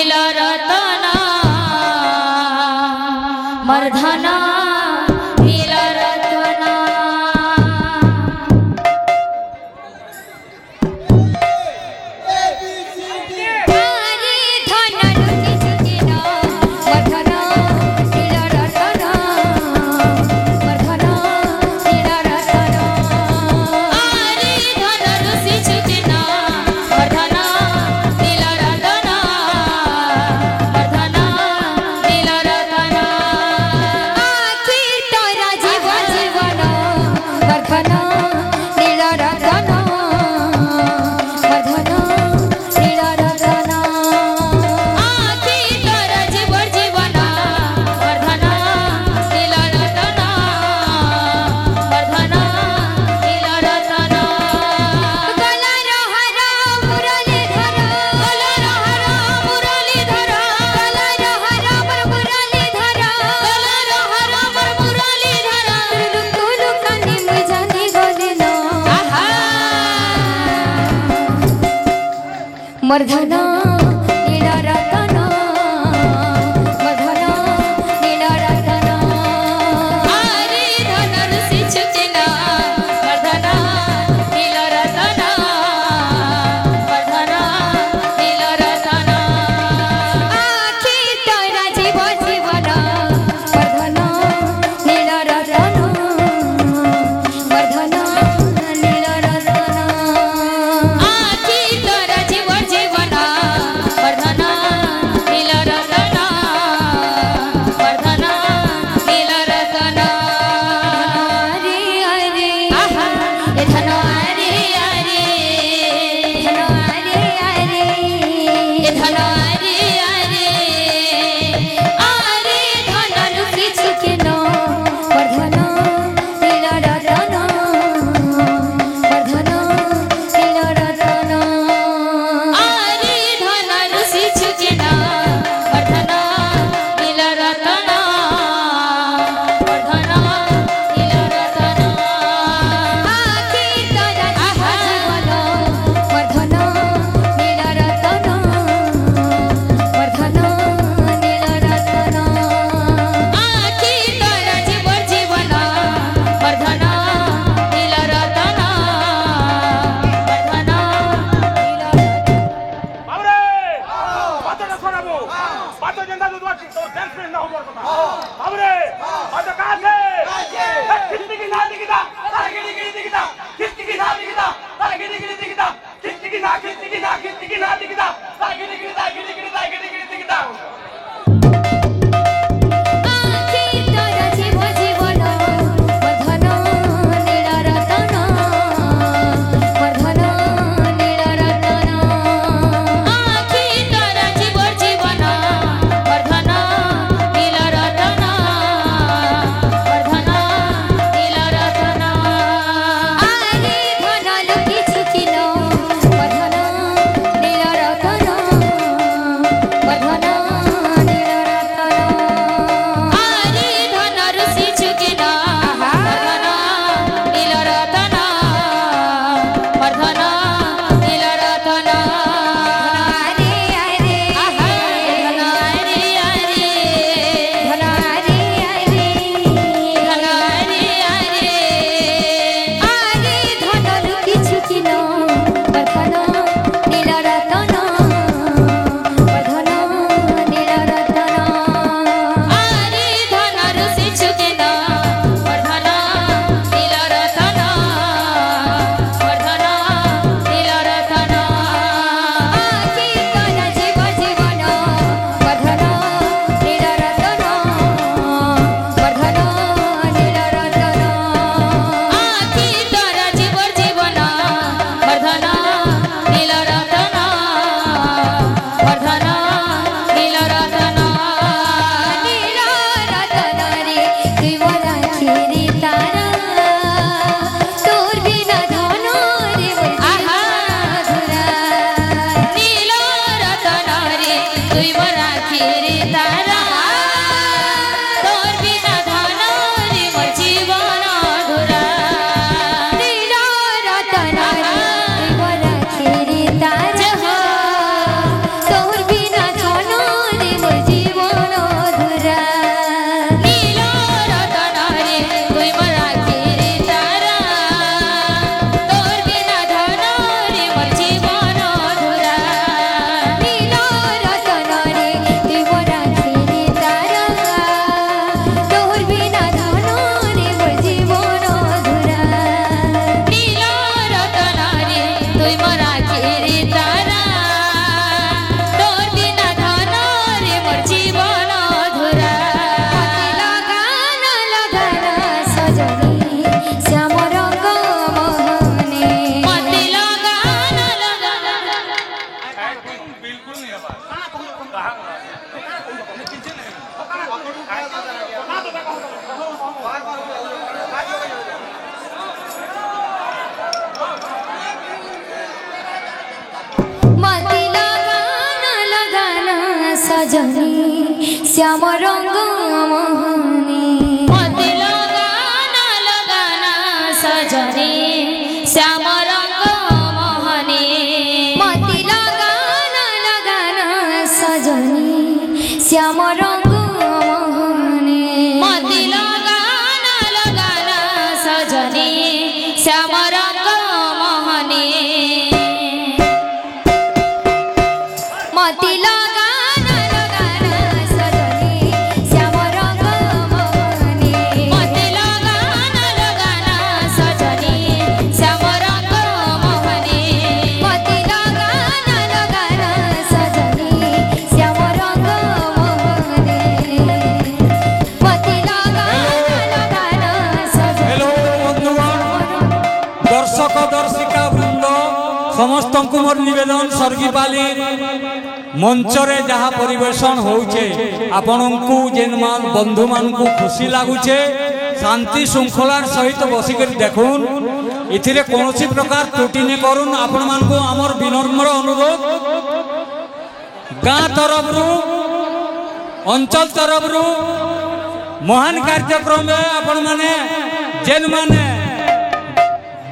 नीलरतना मर्धना नीलरतना मर्धना नीलरतना मर्धना नीलरतना आरे धनुषि छुटिना मर्धना नीलरतना मर्धना नीलरतना आखि तोरा जीव जीवन मर्धना नीलरतना मर्धना मति लगाना सजनी श्याम रंग मोहनी मति लगाना सजनी श्याम रंग मोहनी मति लगाना सजनी श्याम रंग मोहनी मति लगाना सजनी श्याम रंग मोहनी मति लगाना सजनी श्याम रंग मोहनी मति लगाना सजनी श्याम रंग मोहनी मति लगाना सजनी श्याम रंग मोहनी मति लगाना सजनी। हेलो बंधुगण दर्शक दर्शिका वृंद समस्त को मोर निवेदन सर्गीपाली मंचरे जहाँ परिवेशन होउछे आपनकु जेन मान बंधु मान को खुशी लागुछे शांति श्रृंखलार सहित बसिकर देखुन इथिरे कोनोसी प्रकार त्रुटि ने करुन आपण मान को हमर विनम्र अनुरोध गाँ तरफ अंचल तरफ महान कार्यक्रम में आपण माने जेन माने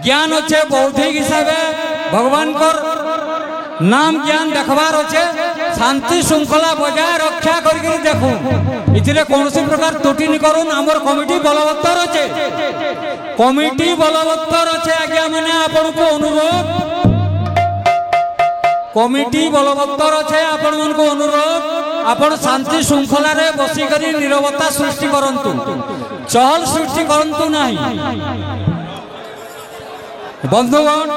ज्ञान अच्छे बौद्धिक हिसाब से भगवान कर नाम ज्ञान देखबार अच्छे शांति श्रृंखला बजाय रक्षा करके देखू इथिरे कौन प्रकार त्रुटि नहीं करूँ आमर कमिटी बलवत्तर अच्छे कमिटी बलवत्तर अच्छे आज्ञा मैंने आपण को अनुरोध कमिटी बलवत्तर अच्छे आपण मन को अनुरोध आपण शांति श्रृंखला रे बसिकरी नीरवता सृष्टि करंतु चहल सृष्टि करंतु नहीं बंधुगण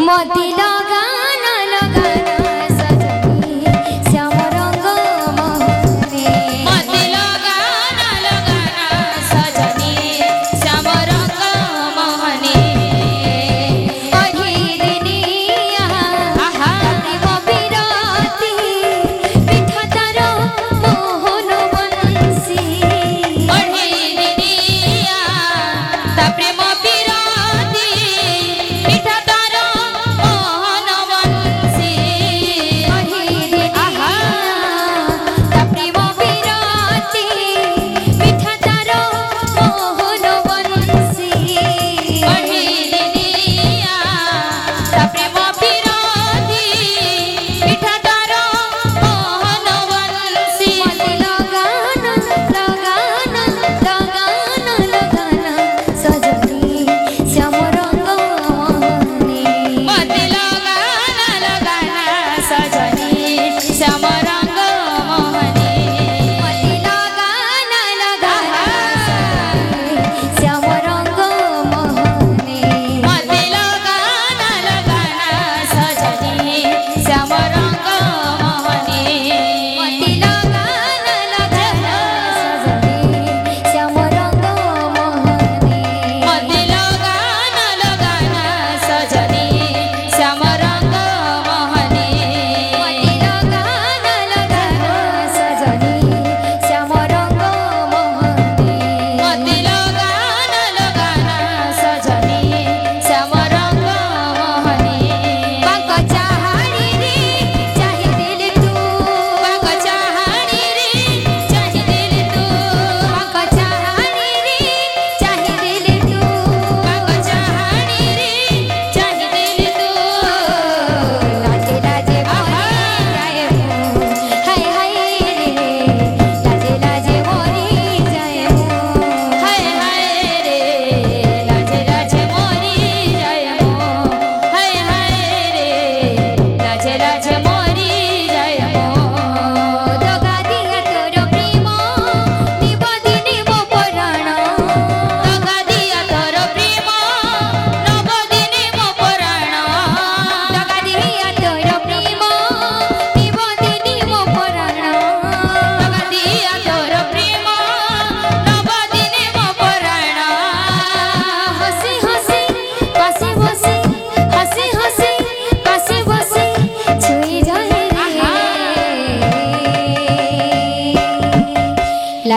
मति लगाना सजनी श्याम रंग मोहनी मति लगाना सजनी श्याम रंग मोहनी अहिरिनिया प्रेम बिरती पिठा तार मोहन बंसी अहिरिनिया ता प्रेम बिरती पिठा तार मोहन